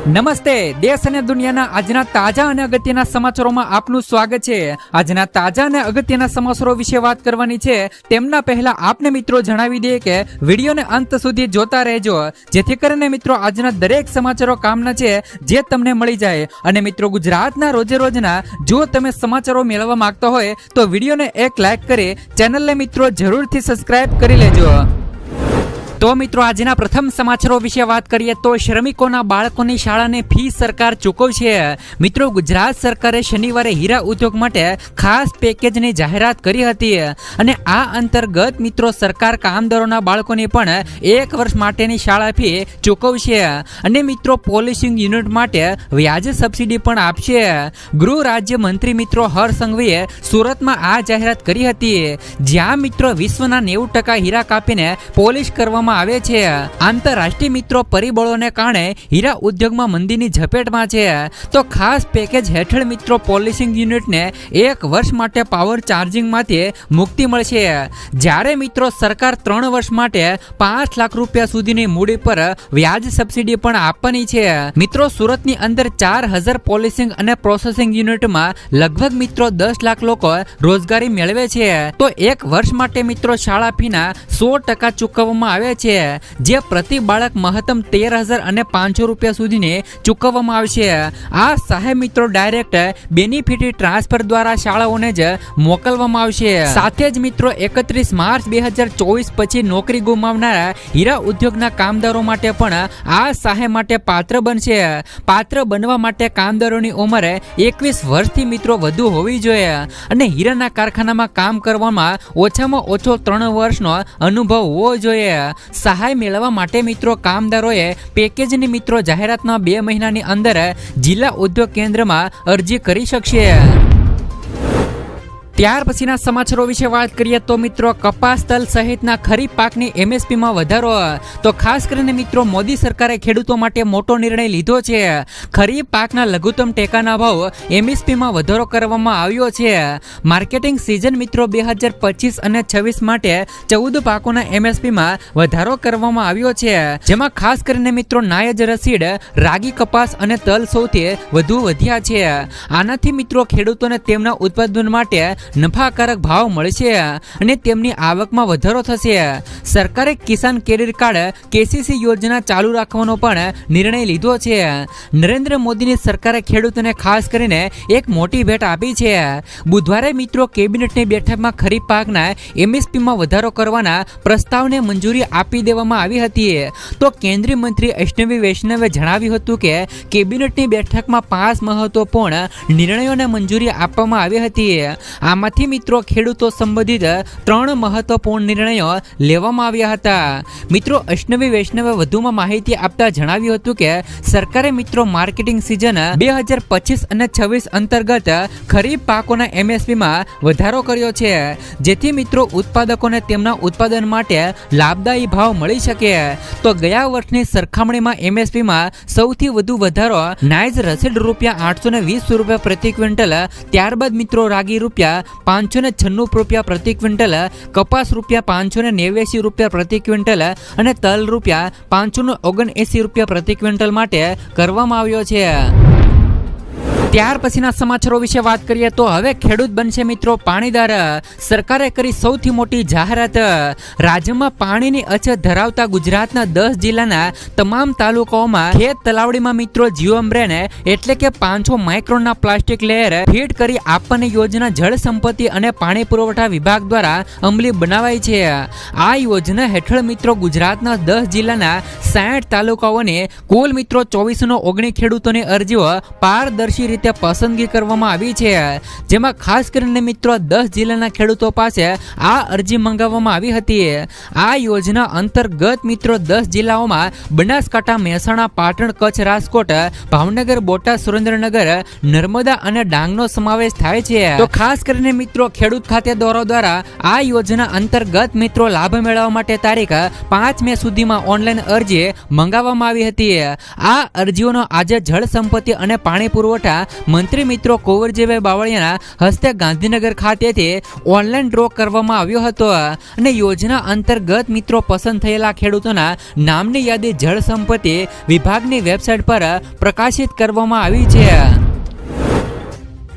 નમસ્તે, દેશ અને દુનિયાના આજના તાજા અને અગત્યના સમાચારોમાં આપનું સ્વાગત છે। આજના તાજા અને અગત્યના સમાચારો વિશે વાત કરવાની છે। તેમના પહેલા આપને મિત્રો જણાવી દઈએ કે વિડીયોને અંત સુધી જોતા રહેજો, જેથી કરીને મિત્રો આજના દરેક સમાચારો કામના છે જે તમને મળી જાય। અને મિત્રો ગુજરાતના રોજે રોજના જો તમે સમાચારો મેળવવા માંગતા હોય તો વિડીયોને એક લાઈક કરી ચેનલને મિત્રો જરૂરથી સબસ્ક્રાઇબ કરી લેજો। તો મિત્રો આજના પ્રથમ સમાચારો વિશે વાત કરીએ તો શ્રમિકોના બાળકોની શાળાની ફી સરકાર ચૂકવશે। મિત્રો ગુજરાત સરકારે શનિવારે હીરા ઉદ્યોગ માટે ખાસ પેકેજની જાહેરાત કરી હતી અને આ અંતર્ગત મિત્રો સરકાર કામદારોના બાળકોની પણ 1 વર્ષ માટેની શાળા ફી ચૂકવશે અને મિત્રો પોલિશિંગ યુનિટ માટે વ્યાજ સબસિડી પણ આપશે। ગૃહ રાજ્ય મંત્રી મિત્રો હર્ષ સંઘવીએ સુરતમાં આ જાહેરાત કરી હતી, જ્યાં મિત્રો વિશ્વના 90% હીરા કાપીને પોલિશ કરવામાં આવે છે। આંતરરાષ્ટ્રીય મિત્રો પરિબળોને કારણે હીરા ઉદ્યોગમાં મંદીની ઝપેટમાં છે, તો ખાસ પેકેજ હેઠળ મિત્રો પોલિશિંગ યુનિટને 1 વર્ષ માટે પાવર ચાર્જિંગમાંથી મુક્તિ મળશે, જ્યારે મિત્રો સરકાર 3 વર્ષ માટે 5 લાખ રૂપિયા સુધીની મૂડી પર વ્યાજ સબસિડી પણ આપવાની છે। મિત્રો સુરતની અંદર 4000 પોલિશિંગ અને પ્રોસેસિંગ યુનિટમાં લગભગ મિત્રો 10 લાખ લોકો રોજગારી મેળવે છે, તો 1 વર્ષ માટે મિત્રો શાળા ફીના 100% ચૂકવવામાં આવે છે, જે પ્રતિ બાળક મહત્તમ 13,500 રૂપિયા સુધીની ચૂકવવામાં આવશે। આ સહાય મિત્રો ડાયરેક્ટ બેનિફિટ ટ્રાન્સફર દ્વારા શાળાઓને જ મોકલવામાં આવશે। સાથે જ મિત્રો 31 માર્ચ 2024 પછી નોકરી ગુમાવનારા હીરા ઉદ્યોગના કામદારો માટે પણ આ સહાય માટે પાત્ર બનશે। પાત્ર બનવા માટે કામદારોની ઉંમર 21 વર્ષથી મિત્રો વધુ હોવી જોઈએ અને હીરાના કારખાનામાં કામ કરવામાં ઓછામાં ઓછો 3 વર્ષનો અનુભવ હોવો જોઈએ। સહાય મેળવવા માટે મિત્રો કામદારોએ પેકેજની મિત્રો જાહેરાતના 2 મહિનાની અંદર જિલ્લા ઉદ્યોગ કેન્દ્રમાં અરજી કરી શકશે। ત્યાર પછીના સમાચારો વિશે વાત કરીએ તો મિત્રો કપાસ, તલ સહિતના ખરીફ પાકની એમએસપીમાં વધારો। તો ખાસ કરીને મિત્રો મોદી સરકારે ખેડૂતો માટે મોટો નિર્ણય લીધો છે। ખરીફ પાકના લઘુત્તમ ટેકાના ભાવ એમએસપીમાં વધારો કરવામાં આવ્યો છે। માર્કેટિંગ સિઝન મિત્રો 2025 અને 26 માટે 14 પાકોના એમએસપીમાં વધારો કરવામાં આવ્યો છે, જેમાં ખાસ કરીને મિત્રો નાયજ રસીડ, રાગી, કપાસ અને તલ સૌથી વધુ વધ્યા છે। આનાથી મિત્રો ખેડૂતોને તેમના ઉત્પાદન માટે નફાકારક ભાવ મળશે અને તેમની આવકમાં વધારો થશે। સરકારે કિસાન ક્રેડિટ કાર્ડ કેસીસી યોજના ચાલુ રાખવાનો પણ નિર્ણય લીધો છે। નરેન્દ્ર મોદીની સરકારે ખેડૂતોને ખાસ કરીને એક મોટી ભેટ આપી છે। બુધવારે મિત્રો કેબિનેટની બેઠકમાં ખરીફ પાકના એમએસપીમાં વધારો કરવાના પ્રસ્તાવને મંજૂરી આપી દેવામાં આવી હતી, તો કેન્દ્રીય મંત્રી અશ્વિની વૈષ્ણવે જણાવ્યું હતું કે કેબિનેટની બેઠકમાં 5 મહત્વપૂર્ણ નિર્ણયોને મંજૂરી આપવામાં આવી હતી। આમાંથી મિત્રો ખેડૂતો સંબંધિત 3 મહત્વપૂર્ણ નિર્ણયો લેવામાં આવ્યા હતા। મિત્રો અશ્વિની વૈષ્ણવે વધુમાં માહિતી આપતા જણાવ્યું હતું કે સરકારે મિત્રો માર્કેટિંગ સિઝન 2025 અને 26 અંતર્ગત ખરીફ પાકોના એમએસપીમાં વધારો કર્યો છે, જેથી મિત્રો ઉત્પાદકોને તેમના ઉત્પાદન માટે લાભદાયી ભાવ મળી શકે। તો ગયા વર્ષની સરખામણીમાં એમએસપીમાં સૌથી વધુ વધારો નાયજ રસીડ ₹820 પ્રતિ ક્વિન્ટલ, ત્યારબાદ મિત્રો રાગી ₹596 પ્રતિ ક્વિન્ટલ, કપાસ ₹589 પ્રતિ ક્વિન્ટલ અને તલ ₹579 પ્રતિ ક્વિન્ટલ માટે કરવામાં આવ્યો છે। ત્યાર પછીના સમાચારો વિશે વાત કરીએ તો હવે ખેડૂત બનશે મિત્રો પાણીદાર। સરકારે કરી સૌથી મોટી જાહેરાત। રાજ્યમાં પાણીની અછત ધરાવતા ગુજરાતના 10 જિલ્લાના તમામ તાલુકાઓમાં ખેત તલાવડીમાં મિત્રો જીવમબ્રેન એટલે કે 500 માઇક્રોનના પ્લાસ્ટિક લેયર ફિટ કરી આપવાની યોજના જળ સંપત્તિ અને પાણી પુરવઠા વિભાગ દ્વારા અમલી બનાવાઈ છે। આ યોજના હેઠળ મિત્રો ગુજરાતના 10 જિલ્લાના 60 તાલુકાઓને કુલ મિત્રો 2419 ખેડૂતોની અરજીઓ પારદર્શી રીતે પસંદગી કરવામાં આવી છે, જેમાં ખાસ કરીને મિત્રો 10 જિલ્લાના ખેડૂતો પાસે આ અરજી મંગાવવામાં આવી હતી। આ યોજના અંતર્ગત મિત્રો 10 જિલ્લાઓમાં બનાસકાંઠા, મહેસાણા, પાટણ, કચ્છ, રાજકોટ, ભાવનગર, બોટાદ, સુરેન્દ્રનગર, નર્મદા અને ડાંગનો સમાવેશ થાય છે। તો ખાસ કરીને મિત્રો ખેડૂત ખાતેદારો દ્વારા આ યોજના અંતર્ગત મિત્રો લાભ મેળવવા માટે તારીખ 5 મે સુધીમાં ઓનલાઈન અરજી મંગાવવામાં આવી હતી। આ અરજીઓનો આજે જળ સંપત્તિ અને પાણી પુરવઠા મંત્રી મિત્રો કુંવરજીભાઈ બાવળિયાના હસ્તે ગાંધીનગર ખાતેથી ઓનલાઈન ડ્રો કરવામાં આવ્યો હતો અને યોજના અંતર્ગત મિત્રો પસંદ થયેલા ખેડૂતોના નામની યાદી જળ સંપત્તિ વિભાગની વેબસાઇટ પર પ્રકાશિત કરવામાં આવી છે।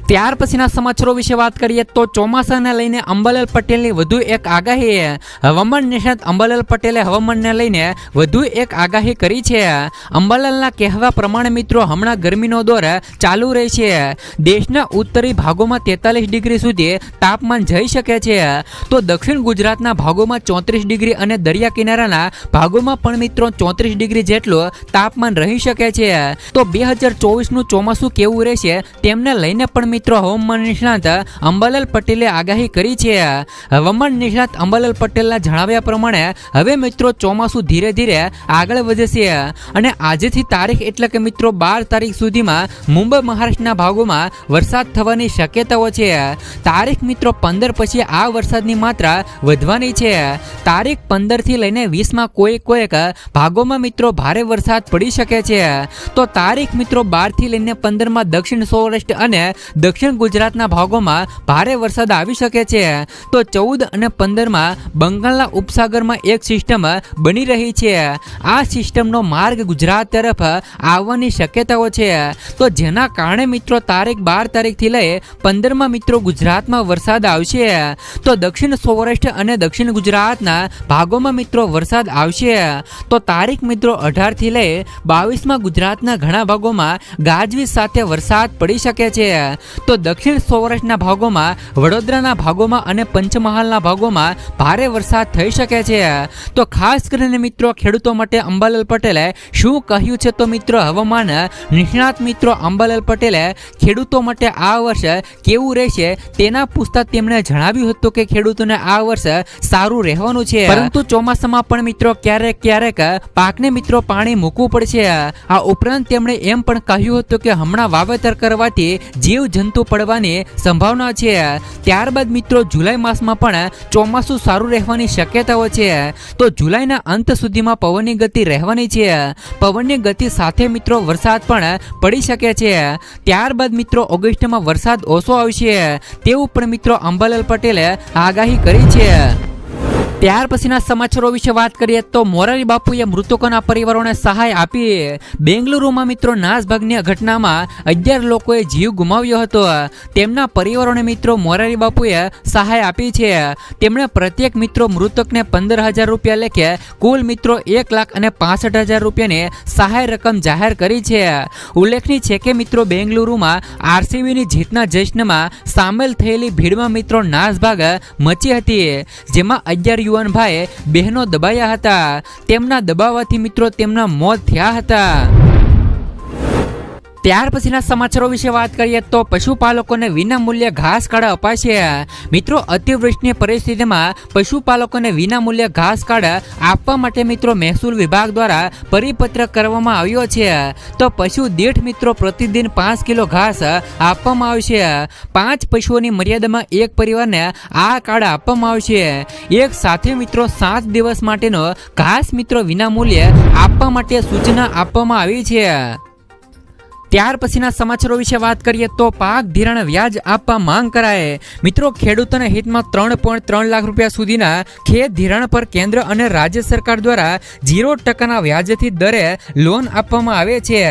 ત્યાર પછીના સમાચારો વિશે વાત કરીએ તો ચોમાસાને લઈને અંબાલાલ પટેલની વધુ એક આગાહી। હવામાન નિષ્ણાત અંબાલાલ પટેલે હવામાનને લઈને વધુ એક આગાહી કરી છે। અંબાલાલના કહેવા પ્રમાણે મિત્રો હમણાં ગરમીનો દોર ચાલુ રહેશે। દેશના ઉત્તરી ભાગોમાં 43 ડિગ્રી સુધી તાપમાન જઈ શકે છે, તો દક્ષિણ ગુજરાતના ભાગોમાં 34 ડિગ્રી અને દરિયા કિનારાના ભાગોમાં પણ મિત્રો 34 ડિગ્રી જેટલું તાપમાન રહી શકે છે। તો 2024નું ચોમાસું કેવું રહેશે તેમને લઈને પણ મિત્રો હવામાન નિષ્ણાત અંબાલાલ પટેલે આગાહી કરી છે। હવામાન નિષ્ણાત અંબાલાલ પટેલના જણાવ્યા પ્રમાણે હવે મિત્રો ચોમાસું ધીરે ધીરે આગળ વધશે અને આજથી તારીખ એટલે કે મિત્રો 12 તારીખ સુધીમાં મુંબઈ મહારાષ્ટ્રના ભાગોમાં વરસાદ થવાની શક્યતાઓ છે। તારીખ મિત્રો 15 પછી આ વરસાદની માત્રા વધવાની છે। તારીખ 15 થી લઈને 20માં કોઈક ભાગોમાં મિત્રો ભારે વરસાદ પડી શકે છે। તો તારીખ મિત્રો 12 થી લઈને 15માં દક્ષિણ સૌરાષ્ટ્ર અને દક્ષિણ ગુજરાતના ભાગોમાં ભારે વરસાદ આવી શકે છે। તો 14 અને 15માં બંગાળના ઉપસાગરમાં એક સિસ્ટમ બની રહી છે। આ સિસ્ટમનો માર્ગ ગુજરાત તરફ આવવાની શક્યતાઓ છે, તો જેના કારણે મિત્રો તારીખ 12 તારીખથી લઈ 15માં મિત્રો ગુજરાતમાં વરસાદ આવશે। તો દક્ષિણ સૌરાષ્ટ્ર અને દક્ષિણ ગુજરાતના ભાગોમાં મિત્રો વરસાદ આવશે। તો તારીખ મિત્રો 18 થી લઈ 22માં ગુજરાતના ઘણા ભાગોમાં ગાજવીજ સાથે વરસાદ પડી શકે છે। તો દક્ષિણ સૌરાષ્ટ્રના ભાગોમાં, વડોદરાના ભાગોમાં અને પંચમહાલના ભાગોમાં ભારે વરસાદ થઈ શકે છે। તો ખાસ કરીને મિત્રો ખેડૂતો માટે અંબાલાલ પટેલે શું કહ્યું છે, તો મિત્રો હવામાન નિષ્ણાત મિત્રો અંબાલાલ પટેલે ખેડૂતો માટે આ વર્ષ કેવું રહેશે તેના પૂછતા તેમણે જણાવ્યું હતું કે ખેડૂતોને આ વર્ષ સારું રહેવાનું છે, પરંતુ ચોમાસામાં પણ મિત્રો ક્યારેક પાકને મિત્રો પાણી મૂકવું પડશે। આ ઉપરાંત તેમણે એમ પણ કહ્યું હતું કે હમણાં વાવેતર કરવાથી જીવ જંતુ પડવાની સંભાવના છે। ત્યારબાદ મિત્રો જુલાઈ માસમાં પણ ચોમાસું સારું રહેવાની શક્યતાઓ છે। તો જુલાઈના અંત સુધીમાં પવનની ગતિ રહેવાની છે। પવનની ગતિ સાથે મિત્રો વરસાદ પણ પડી શકે છે। ત્યારબાદ મિત્રો ઓગસ્ટમાં વરસાદ ઓછો આવશે તેવું પણ મિત્રો અંબાલાલ પટેલે આગાહી કરી છે। ત્યાર પછીના સમાચારો વિશે વાત કરીએ તો મોરારી બાપુએ મૃતકોના પરિવારોને સહાય આપી। બેંગલુરુમાં મિત્રો નાસભાગની ઘટનામાં 11 લોકોએ જીવ ગુમાવ્યો હતો। તેમના પરિવારોને મિત્રો મોરારી બાપુએ સહાય આપી છે। તેમણે પ્રત્યેક મિત્રો મૃતકને 15,000 રૂપિયા લેખે કુલ મિત્રો 1,65,000 રૂપિયાની સહાય રકમ જાહેર કરી છે। ઉલ્લેખનીય છે કે મિત્રો બેંગલુરુમાં આરસીબીની જીતના જશ્નમાં સામેલ થયેલી ભીડમાં મિત્રો નાસભાગ મચી હતી, જેમાં 11 યુવાન ભાઈ બહેનો દબાયા હતા। તેમના દબાવવાથી મિત્રો તેમના મોત થયા હતા। ત્યાર પછીના સમાચારો વિશે વાત કરીએ તો પશુપાલકોને વિનામૂલ્યે ઘાસકાર્ડ અપાશે। મિત્રો અતિવૃષ્ટિની પરિસ્થિતિમાં પશુપાલકોને વિનામૂલ્યે ઘાસકાર્ડ આપવા માટે મિત્રો મહેસૂલ વિભાગ દ્વારા પરિપત્ર કરવામાં આવ્યો છે। તો પશુ દીઠ મિત્રો પ્રતિદિન 5 કિલો ઘાસ આપવામાં આવશે। 5 પશુઓની મર્યાદામાં એક પરિવારને આ કાર્ડ આપવામાં આવશે। એક સાથે મિત્રો 7 દિવસ માટેનો ઘાસ મિત્રો વિનામૂલ્યે આપવા માટે સૂચના આપવામાં આવી છે। ત્યાર પછીના સમાચારો વિશે વાત કરીએ તો પાક ધિરાણ વ્યાજ આપવા માંગ કરાય। મિત્રો ખેડૂતોના હિતમાં 3.3 લાખ રૂપિયા સુધીના ખેત ધિરાણ પર કેન્દ્ર અને રાજ્ય સરકાર દ્વારા 0% વ્યાજથી દરે લોન આપવામાં આવે છે।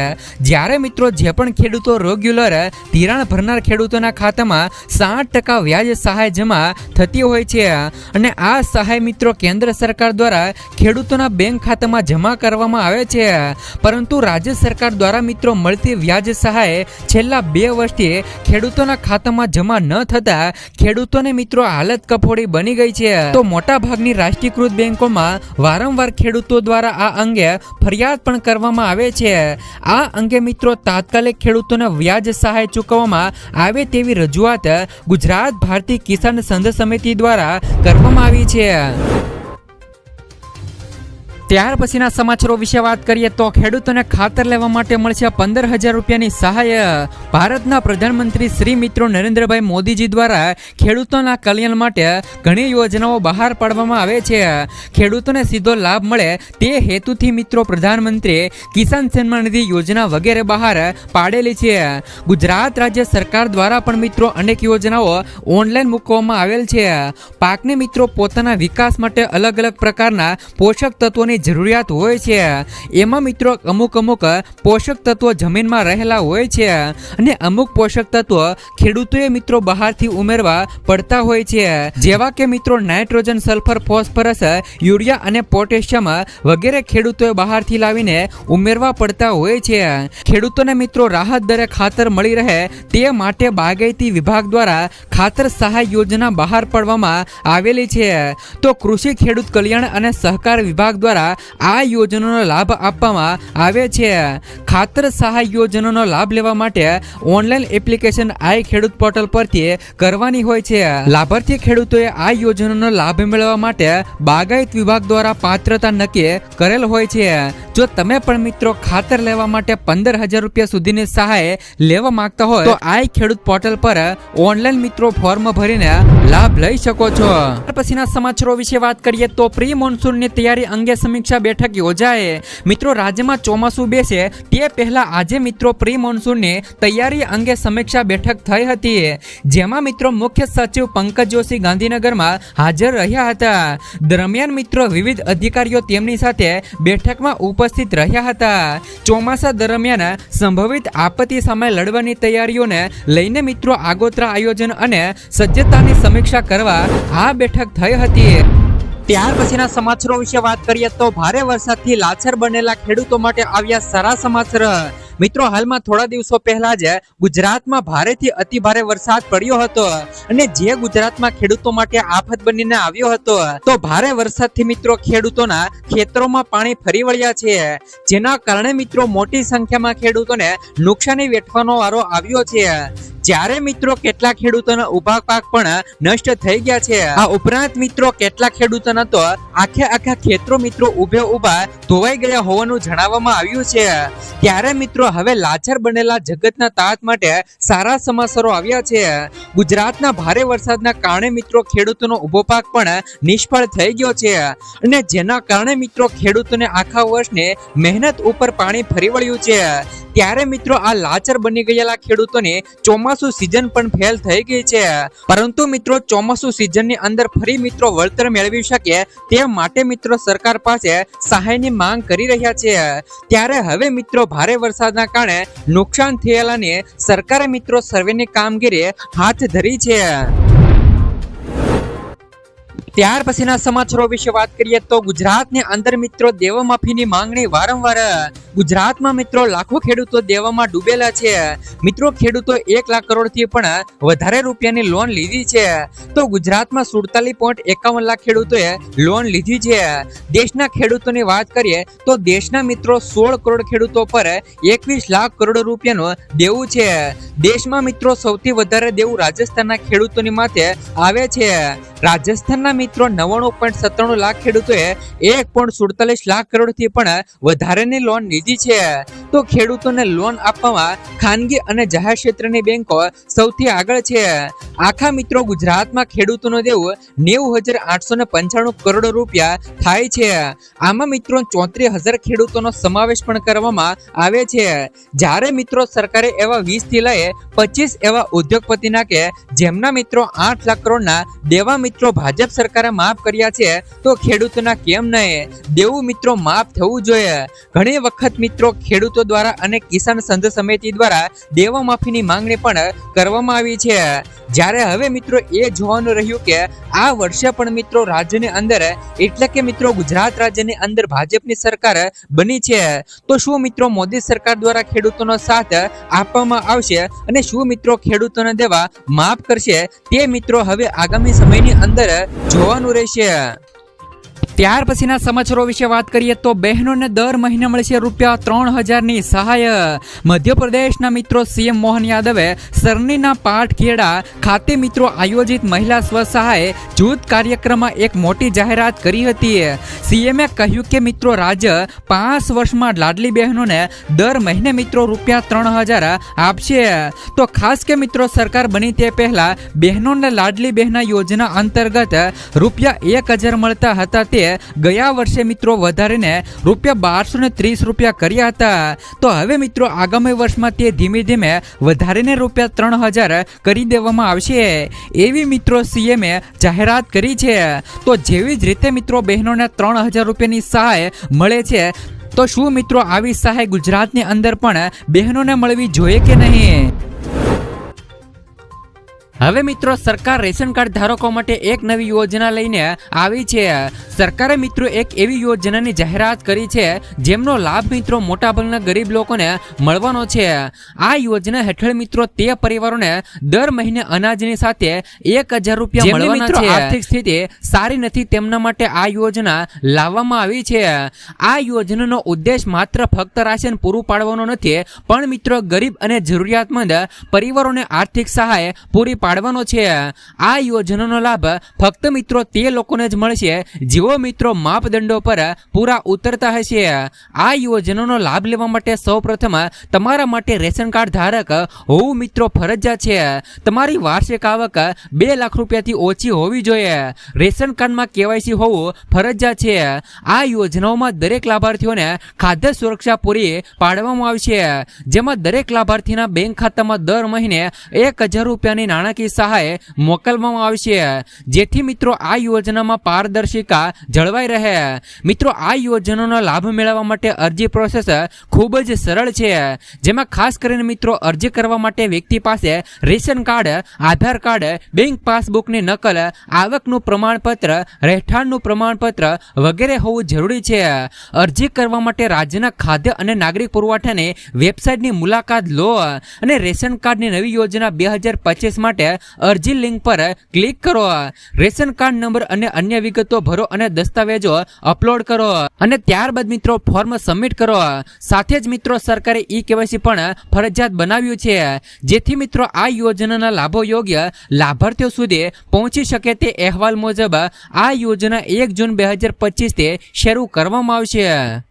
જ્યારે મિત્રો જે પણ ખેડૂતો રેગ્યુલર ધિરાણ ભરનાર ખેડૂતોના ખાતામાં 60% વ્યાજ સહાય જમા થતી હોય છે અને આ સહાય મિત્રો કેન્દ્ર સરકાર દ્વારા ખેડૂતોના બેંક ખાતામાં જમા કરવામાં આવે છે, પરંતુ રાજ્ય સરકાર દ્વારા મિત્રો મળતી વ્યાજ સહાય છેલ્લા 2 વર્ષથી ખેડૂતોના ખાતામાં જમા ન થતા ખેડૂતોને મિત્રો હાલત કફોડી બની ગઈ છે। તો મોટા ભાગની રાષ્ટ્રીયકૃત બેંકોમાં વારંવાર ખેડૂતો દ્વારા આ અંગે ફરિયાદ પણ કરવામાં આવે છે। આ અંગે મિત્રો તાત્કાલિક ખેડૂતોને વ્યાજ સહાય ચૂકવવામાં આવે તેવી રજૂઆત ગુજરાત ભારતીય કિસાન સંઘ સમિતિ દ્વારા કરવામાં આવી છે। ત્યાર પછીના સમાચારો વિશે વાત કરીએ તો ખેડૂતોને ખાતર લેવા માટે મળશે 15,000 રૂપિયાની સહાય. ભારતના પ્રધાનમંત્રી શ્રી મિત્રો નરેન્દ્રભાઈ મોદીજી દ્વારા ખેડૂતોના કલ્યાણ માટે ઘણી યોજનાઓ બહાર પાડવામાં આવે છે. ખેડૂતોને સીધો લાભ મળે તે હેતુથી મિત્રો પ્રધાનમંત્રી કિસાન સન્માન નિધિ યોજના વગેરે બહાર પાડેલી છે. ગુજરાત રાજ્ય સરકાર દ્વારા પણ મિત્રો અનેક યોજનાઓ ઓનલાઈન મૂકવામાં આવેલ છે. પાકને મિત્રો પોતાના વિકાસ માટે અલગ અલગ પ્રકારના પોષક તત્વોની જરૂરિયાત હોય છે. એમાં મિત્રો અમુક પોષક તત્વો જમીનમાં રહેલા હોય છે અને અમુક પોષક તત્વો ખેડૂતોએ મિત્રો બહારથી ઉમેરવા પડતા હોય છે, જેવા કે મિત્રો નાઇટ્રોજન, સલ્ફર, ફોસ્ફરસ, યુરિયા અને પોટેશિયમ વગેરે ખેડૂતોએ બહારથી લાવીને ઉમેરવા પડતા હોય છે. ખેડૂતોને મિત્રો રાહત દરે ખાતર મળી રહે તે માટે બાગાયતી વિભાગ દ્વારા ખાતર સહાય યોજના બહાર પાડવામાં આવેલી છે. તો કૃષિ ખેડૂત કલ્યાણ અને સહકાર વિભાગ દ્વારા આ યોજનાનો લાભ આપવામાં આવે છે. ખાતર સહાય યોજનાનો લાભ લેવા માટે ઓનલાઈન એપ્લિકેશન આઈ ખેડૂત પોર્ટલ પરથી કરવાની હોય છે. લાભાર્થી ખેડૂતોએ આ યોજનાનો લાભ મેળવવા માટે બાગાયત વિભાગ દ્વારા પાત્રતા નક્કી કરેલ હોય છે. જો તમે પણ મિત્રો ખાતર લેવા માટે 15,000 રૂપિયા સુધીની સહાય લેવા માંગતા હોય તો આઈ ખેડૂત પોર્ટલ પર ઓનલાઈન મિત્રો ફોર્મ ભરીને લાભ લઈ શકો છો. પછીના સમાચારો વિશે વાત કરીએ તો પ્રી મોન્સૂનની તૈયારી અંગે સમીક્ષા બેઠક યોજાય. મિત્રો રાજ્યમાં ચોમાસું બેસે તે પહેલા આજે મિત્રો પ્રી મોન્સૂનની તૈયારી અંગે સમીક્ષા બેઠક થઈ હતી, જેમાં મિત્રો મુખ્ય સચિવ પંકજ જોશી ગાંધીનગરમાં હાજર રહ્યા હતા. દરમિયાન મિત્રો વિવિધ અધિકારીઓ તેમની સાથે બેઠકમાં ઉપસ્થિત રહ્યા હતા. ચોમાસા દરમિયાન સંભવિત આપત્તિ સામે લડવાની તૈયારીઓને લઈને મિત્રો આગોતરા આયોજન અને સજ્જતાની સમીક્ષા કરવા આ બેઠક થઈ હતી. ત્યાર પછીના સમાચારો વિશે વાત કરીએ તો ભારે વરસાદથી લાચાર બનેલા ખેડૂતો માટે આવ્યા સારા સમાચાર. મિત્રો હાલમાં થોડા દિવસો પહેલા જ ગુજરાતમાં ભારેથી અતિ ભારે વરસાદ પડ્યો હતો અને જે ગુજરાતમાં ખેડૂતો માટે આફત બનીને આવ્યો હતો. તો ભારે વરસાદથી મિત્રો ખેડૂતોના ખેતરોમાં પાણી ફરી વળ્યા છે, જેના કારણે મિત્રો મોટી સંખ્યામાં ખેડૂતોને નુકસાની વેઠવાનો વારો આવ્યો છે. જ્યારે મિત્રો કેટલાક ખેડૂતોના ઉભા પાક પણ નષ્ટ થઈ ગયા છે. આ ઉપરાંત મિત્રો કેટલાક ખેડૂતોના તો આખા ખેતરો મિત્રો ઉભા ધોવાઈ ગયા હોવાનું જણાવવામાં આવ્યું છે. ત્યારે મિત્રો હવે લાચાર બનેલા જગતના તાત માટે સારા સમાચારો આવ્યા છે. ગુજરાતના ભારે વરસાદના કારણે મિત્રો ખેડૂતોનો ઉભો પાક પણ નિષ્ફળ થઈ ગયો છે અને જેના કારણે મિત્રો ખેડૂતોને આખા વર્ષની મહેનત ઉપર પાણી ફરી વળ્યું છે. ત્યારે મિત્રો આ લાચાર બની ગયેલા ખેડૂતોને ચોમાસુ સીઝન પણ ફેલ થઈ ગઈ છે, પરંતુ મિત્રો ચોમાસુ સીઝનની અંદર ફરી મિત્રો વળતર મેળવી શકે તે માટે મિત્રો સરકાર પાસે સહાયની માંગ કરી રહ્યા છે. ત્યારે હવે મિત્રો ભારે વરસાદના કારણે નુકસાન થયેલાની સરકારે મિત્રો સર્વેની કામગીરી હાથ ધરી છે. ત્યાર પછીના સમાચારો વિશે વાત કરીએ તો ગુજરાતની અંદર મિત્રો દેવમાફીની માંગણી વારંવાર. ગુજરાતમાં મિત્રો લાખો ખેડૂતો દેવામાં ડૂબેલા છે. મિત્રો ખેડૂતો 1 લાખ કરોડથી પણ વધારે રૂપિયાની લોન લીધી છે. તો ગુજરાતમાં 47.51 લાખ ખેડૂતોએ લોન લીધી છે. દેશના ખેડૂતોની વાત કરીએ તો દેશના મિત્રો 16 કરોડ ખેડૂતો પર 21 લાખ કરોડ રૂપિયાનું દેવું છે. દેશમાં મિત્રો સૌથી વધારે દેવું રાજસ્થાનના ખેડૂતોની માથે આવે છે. રાજસ્થાનના મિત્રો 99.97 લાખ ખેડૂતોએ 1.47 લાખ કરોડથી પણ વધારેની લોન લીધી છે. તો ખેડૂતોને લોન આપવામાં ખાનગી અને જાહેર ક્ષેત્રની બેંકો સૌથી આગળ છે. આખા મિત્રો ગુજરાતમાં ખેડૂતોનો દેવું 90,895 કરોડ રૂપિયા થાય છે. આમાં મિત્રો 34,000 ખેડૂતોનો સમાવેશ પણ કરવામાં આવે છે. જ્યારે મિત્રો સરકારે એવા 20 થી લઈ 25 એવા ઉદ્યોગપતિના કે જેમના મિત્રો 8 લાખ કરોડના દેવા મિત્રો ભાજપ સરકારે માફ કર્યા છે, તો ખેડૂતોના કેમ નહીં? દેવું મિત્રો માફ થવું જોઈએ. ઘણી વખત મિત્રો ખેડૂતો દ્વારા અને કિસાન સંઘ સમિતિ દ્વારા દેવા માફીની માંગણી પણ કરવામાં આવી છે. જ્યારે હવે મિત્રો એ જોવાનું રહ્યું કે આ વર્ષે પણ મિત્રો રાજ્યની અંદર એટલે કે મિત્રો ગુજરાત રાજ્યની અંદર ભાજપની સરકાર બની છે, તો શું મિત્રો મોદી સરકાર દ્વારા ખેડૂતોનો સાથ આપવામાં આવશે અને શું મિત્રો ખેડૂતોને દેવા માફ કરશે તે મિત્રો હવે આગામી સમયની અંદર જોવાનું રહેશે. ત્યાર પછીના સમાચારો વિશે વાત કરીએ તો બહેનોને દર મહિને મળશે રૂપિયા 3000ની સહાય. મધ્યપ્રદેશના મિત્રો સીએમ મોહન યાદવે સરનીના પાટખેડા ખાતે મિત્રો આયોજિત મહિલા સ્વસહાય જૂથ કાર્યક્રમમાં એક મોટી જાહેરાત કરી હતી. સીએમએ કહ્યું કે મિત્રો રાજ્ય 5 વર્ષમાં લાડલી બહેનોને દર મહિને મિત્રો રૂપિયા 3000 આપશે. તો ખાસ કે મિત્રો સરકાર બની તે પહેલા બહેનોને લાડલી બહેના યોજના અંતર્ગત રૂપિયા 1000 મળતા હતા. તે ગયા વર્ષે મિત્રો વધારીને રૂપિયા 1230 કર્યા હતા. તો હવે મિત્રો આગામી વર્ષમાં તે ધીમે ધીમે વધારીને રૂપિયા 3000 કરી દેવામાં આવશે એવી મિત્રો સીએમએ જાહેરાત કરી છે. તો જેવી જ રીતે મિત્રો બહેનોને 3000 રૂપિયાની સહાય મળે છે, તો શું મિત્રો આવી સહાય ગુજરાતની અંદર પણ બહેનોને મળવી જોઈએ કે નહીં? હવે મિત્રો સરકાર રેશન કાર્ડ ધારકો માટે એક નવી યોજના લઈને આવી છે. સરકારે મિત્રો એક એવી યોજનાની જાહેરાત કરી છે જેમનો લાભ મિત્રો મોટાભાગના ગરીબ લોકોને મળવાનો છે. આ યોજના હેઠળ મિત્રો તે પરિવારોને દર મહિને અનાજની સાથે 1000 રૂપિયા મળવાના છે. આર્થિક સ્થિતિ સારી નથી તેમના માટે આ યોજના લાવવામાં આવી છે. આ યોજનાનો ઉદ્દેશ માત્ર ફક્ત રાશન પૂરું પાડવાનો નથી, પણ મિત્રો ગરીબ અને જરૂરિયાતમંદ પરિવારોને આર્થિક સહાય પૂરી પાડવાનો છે. આ યોજનાનો લાભ ફક્ત મિત્રો તે લોકોને જ મળશે જેઓ મિત્રો માપદંડો પર પૂરા ઉતરતા હશે. આ યોજનાનો લાભ લેવા માટે સૌપ્રથમ તમારા માટે રેશન કાર્ડ ધારક હોવું મિત્રો ફરજિયાત છે. તમારી વાર્ષિક આવક 2 લાખ રૂપિયાથી ઓછી હોવી જોઈએ. રેશન કાર્ડમાં કેવાયસી હોવું ફરજિયાત છે. આ યોજનાઓમાં દરેક લાભાર્થીઓને ખાદ્ય સુરક્ષા પૂરી પાડવામાં આવશે, જેમાં દરેક લાભાર્થીના બેંક ખાતામાં દર મહિને 1000 રૂપિયાની નાણાકીય સહાય મોકલવામાં આવશે, જેથી મિત્રો આ યોજનામાં પારદર્શિતા જળવાઈ રહે. મિત્રો આ યોજનાનો લાભ મેળવવા માટે અરજી પ્રોસેસ ખૂબ જ સરળ છે, જેમાં ખાસ કરીને મિત્રો અરજી કરવા માટે વ્યક્તિ પાસે રેશન કાર્ડ, આધાર કાર્ડ, બેંક પાસબુકની નકલ, આવકનું પ્રમાણપત્ર, રહેઠાણનું પ્રમાણપત્ર વગેરે હોવું જરૂરી છે. અરજી કરવા માટે રાજ્યના ખાદ્ય અને નાગરિક પુરવઠાની વેબસાઇટની મુલાકાત લો અને રેશન કાર્ડની નવી યોજના 2025 માટે અરજી લિંક પર ક્લિક કરો. રેશન કાર્ડ નંબર અને અન્ય વિગતો ભરો અને દસ્તાવેજો અપલોડ કરો અને ત્યારબાદ મિત્રો ફોર્મ સબમિટ કરો. સાથે જ મિત્રો સરકારે ઈ-કેવાયસી પણ ફરજિયાત બનાવ્યું છે, જેથી મિત્રો આ યોજનાના લાભો યોગ્ય લાભાર્થીઓ સુધી પહોંચી શકે. તે અહેવાલ મુજબ આ યોજના 1 જૂન 2025 થી શરૂ કરવામાં આવશે.